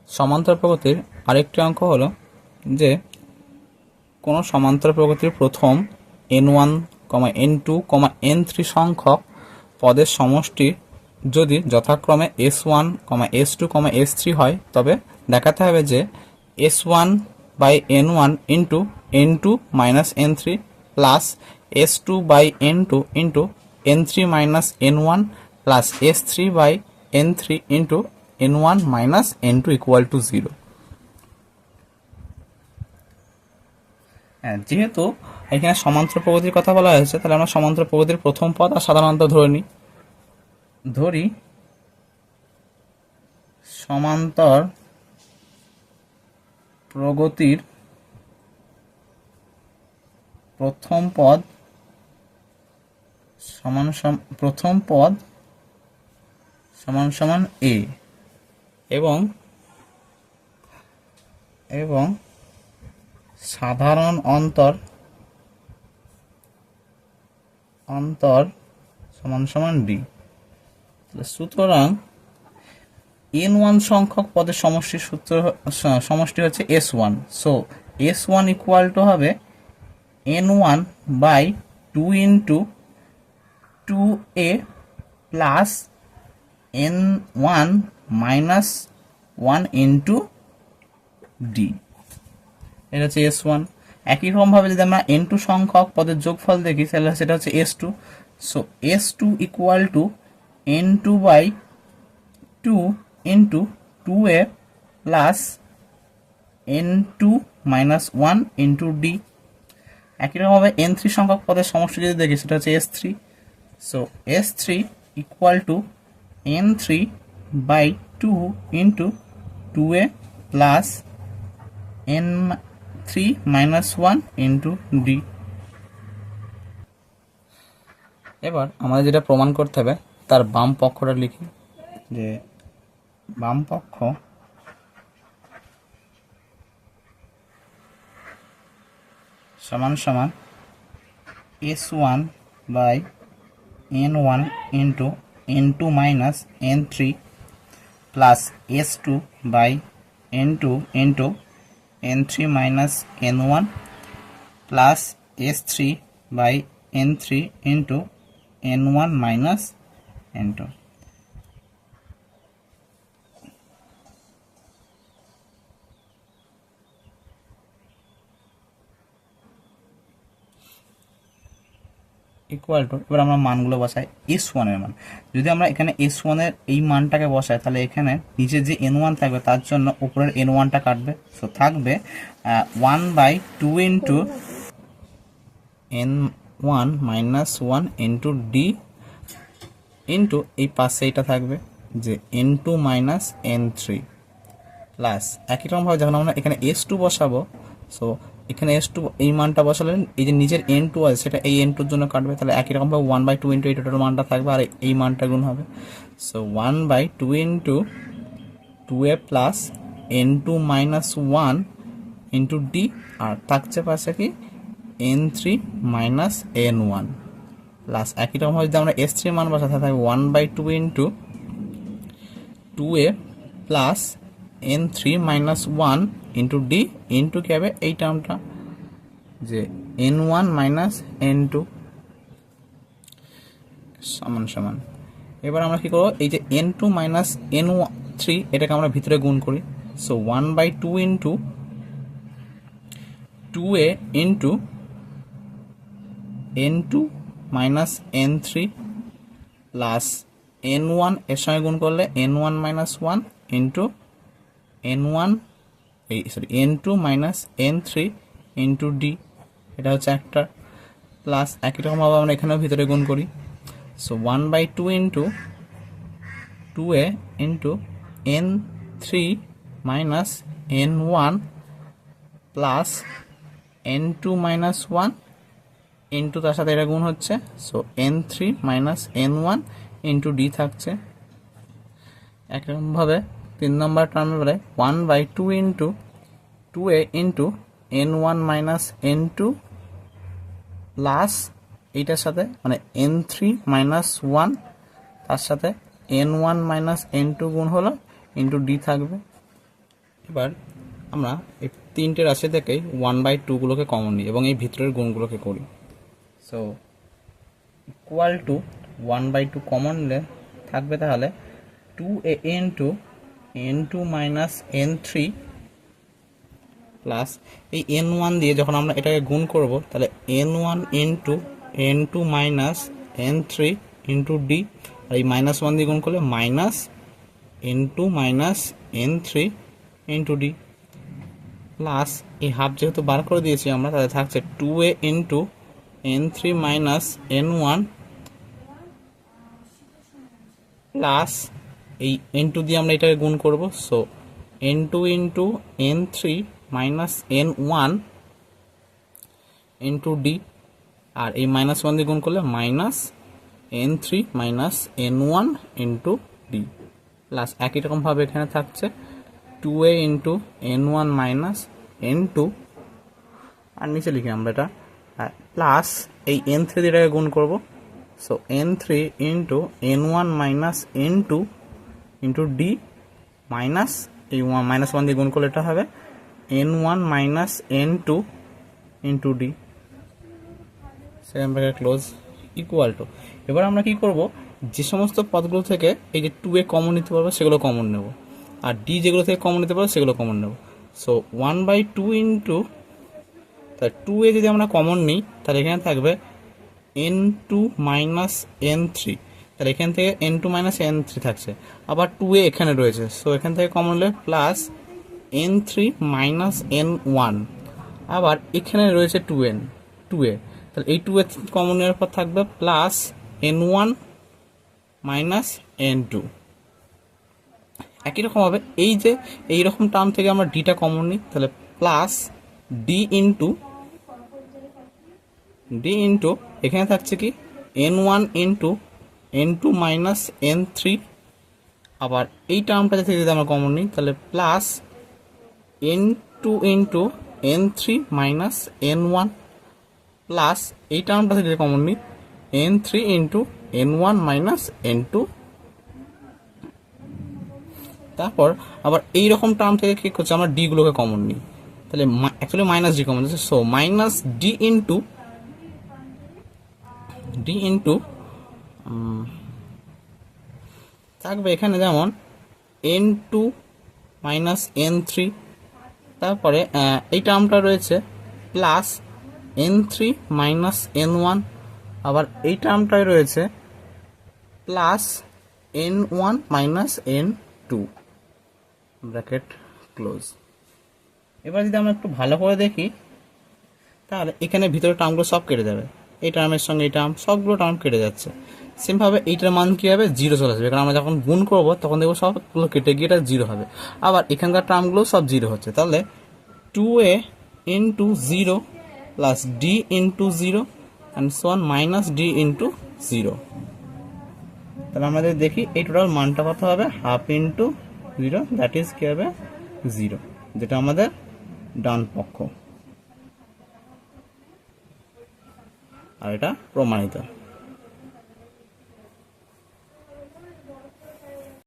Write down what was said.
সমান্তরাল প্রগতির আরেকটি অঙ্ক হলো যে কোনো সমান্তরাল প্রগতির প্রথম n1, n2, n3 সংখ্যক পদের সমষ্টি যদি যথাক্রমে s1, s2, s3 হয়, তবে দেখাতে হবে যে s1 by n1 into n2 minus n3 plus s2 by n2 into n3 minus n1 plus s3 by n3 into n1 minus n2 equal to 0। হ্যাঁ, যেহেতু এখানে সমান্তরাল প্রগতির কথা বলা হয়েছে, তাহলে আমরা সমান্তরাল প্রগতির প্রথম পদ আর সাধারণত ধরি সমান্তর প্রগতির প্রথম পদ সমান সমান a এবং সাধারণ অন্তর সমান সমান d। সুতরাং n1 সংখ্যক পদের সমষ্টি হচ্ছে s1। So s1 equal to হবে n1 by 2 into 2a plus n1 minus 1 into d। এটা হচ্ছে s1। একই রকমভাবে যদি আমরা n2 সংখ্যক পদের যোগফল দেখি, তাহলে সেটা হচ্ছে s2। So s2 equal to n2 by 2 into 2a plus n2 minus 1 into d। একই রকমভাবে n3 সংখ্যক পদের সমষ্টি যদি দেখি, সেটা হচ্ছে s3। So s3 equal to n3 by 2 into 2a plus n3 minus 1 into d। এবার আমাদের যেটা প্রমাণ করতে হবে, তার বাম পক্ষটা লিখি, যে বাম পক্ষ সমান সমান s1 by n1 into n2 minus n3 plus s2 by n2 into n3 minus n1 plus s3 by n3 into n1 minus n2। Equal to, এবার আমরা মানগুলো বসাই। s1 এর মান, যদি আমরা এখানে s1 এর এই মানটাকে বসাই, তাহলে এখানে নিচে যে n1 থাকবে তার জন্য উপরের n1টা কাটবে। সো থাকবে 1 by 2 into n1 minus 1 into d into এই পাশে এটা থাকবে যে n2 মাইনাস n3 প্লাস একই রকমভাবে যখন আমরা এখানে s2 বসাবো, সো এখানে s2 এই মানটা বসালে এই যে নিচের n2 আছে সেটা এই n2 এর জন্য কাটবে, তাহলে একই রকমভাবে 1 বাই 2 ইন্টু এই টোটাল মানটা থাকবে আর এই মানটা গুণ হবে। So 1 by 2 into 2a plus n2 minus 1 into d, আর থাকছে পাশে কি n3 মাইনাস n1 প্লাস একই রকমভাবে যদি আমরা s3 মান বসাতে থাকবে 1 by 2 into 2a plus n3 minus 1 into d into কি হবে এই টার্মটা যে n1 মাইনাস n2 সমান সমান। এবার আমরা কি করবো, এই যে n2 মাইনাস n3 এটাকে আমরা ভিতরে গুণ করি। So 1 by 2 into 2a into n2 minus n3 plus n1 এর সঙ্গে গুণ করলে n1 minus 1 into n2 minus n3 into d, এটা হচ্ছে একটা। প্লাস একই রকমভাবে আমরা এখানেও ভিতরে গুণ করি। So 1 by 2 into 2a into n3 minus n1 plus n2 minus 1 into তার সাথে এটা গুণ হচ্ছে, so n3 minus n1 into d থাকছে। একরকমভাবে 3 নম্বর টার্মের বেলায় 1 by 2 into 2a into n1 minus n2 plus এইটার সাথে মানে n3 মাইনাস 1 তার সাথে n1 মাইনাস n2 গুণ হলো ইন্টু d থাকবে। এবার আমরা এই তিনটে রাশি থেকেই 1/2 গুলোকে কমন নিই এবং এই ভিতরের গুণগুলোকে করি। সো ইকুয়াল টু 1/2 কমন নিলে থাকবে তাহলে 2a into n2 minus n3 plus এই n1 দিয়ে যখন আমরা এটাকে গুণ করব তাহলে n1 into n2 minus n3 into D, আর এই -1 দিয়ে গুণ করলে minus n2 minus n3 into D, plus এই হাফ যেহেতু বার করে দিয়েছি আমরা, তাহলে থাকছে 2a into n3 minus n1 plus এই n2 দিয়ে আমরা এটাকে গুণ করব। So n2 into n3 minus n1 into D, আর এই -1 দিয়ে গুণ করলে minus n3 minus n1 into D, plus একই রকমভাবে এখানে থাকছে 2a into n1 minus n2, আর নিচে লিখি আমরা এটা, প্লাস এই n3 দিয়ে এটাকে গুণ করব। So n3 into n1 minus n2 into D, minus এই -1 দিয়ে গুণ করলে এটা হবে n1 minus n2 into D, second bracket close, equal to. এবার আমরা কি করব, যে সমস্ত পদগুলো থেকে এই যে 2a কমন নিতে পারবো সেগুলো কমন নেব, আর ডি যেগুলো থেকে কমন নিতে পারবো সেগুলো কমন নেব। সো 1/2 ইন্টু, তা 2a যদি আমরা কমন নিই তাহলে এখানে থাকবে n2 মাইনাস n3, তাহলে এখান থেকে n2 মাইনাস n3 থাকছে, আবার 2a এখানে রয়েছে, সো এখান থেকে কমন হলে প্লাস n3 মাইনাস n1, আবার এখানে রয়েছে 2a, তাহলে এই 2a কমন নেওয়ার পর থাকবে প্লাস n1 মাইনাস n2। একই রকম হবে এই যে এইরকম টার্ম থেকে আমরা ডিটা কমন নিই, তাহলে প্লাস ডি ইন্টু এখানে থাকছে কি n1 into n2 minus n3, আবার এই টার্মটা থেকে যদি আমরা কমন নিই তাহলে plus n2 into n3 minus n1, plus এই টার্মটা থেকে কমন নিই n3 into n1 minus n2, তারপর আবার এই রকম টার্ম থেকে কি করছে আমরা ডি গুলোকে কমন নিই, তাহলে অ্যাকচুয়ালি মাইনাস ডি কমন যাচ্ছে। সো মাইনাস ডি ইন্টু থাকবে এখানে যেমন n2 মাইনাস n3, তারপরে এই টার্মটা রয়েছে প্লাস n3 মাইনাস n1, আবার এই টার্মটায় রয়েছে plus n1 minus n2, bracket close. এবার যদি আমরা একটু ভালো করে দেখি তাহলে এখানে ভিতরে টার্মগুলো সব কেটে যাবে, এই টার্মের সঙ্গে এই টার্ম সবগুলো টার্ম কেটে যাচ্ছে। সেমভাবে এইটার মান কী হবে, 0 চলে আসবে, কারণ আমরা যখন গুণ করবো তখন দেখবো সবগুলো কেটে গিয়ে এটা 0 হবে। আবার এখানকার টার্মগুলো সব 0 হচ্ছে, তাহলে 2a into 0 plus D into 0 and so on minus D into 0। তাহলে আমাদের দেখি এই টোটাল মানটা কত হবে, হাফ ইন্টু 0, দ্যাট ইজ কী হবে 0, যেটা আমাদের ডান পক্ষ, আর এটা প্রমাণিত।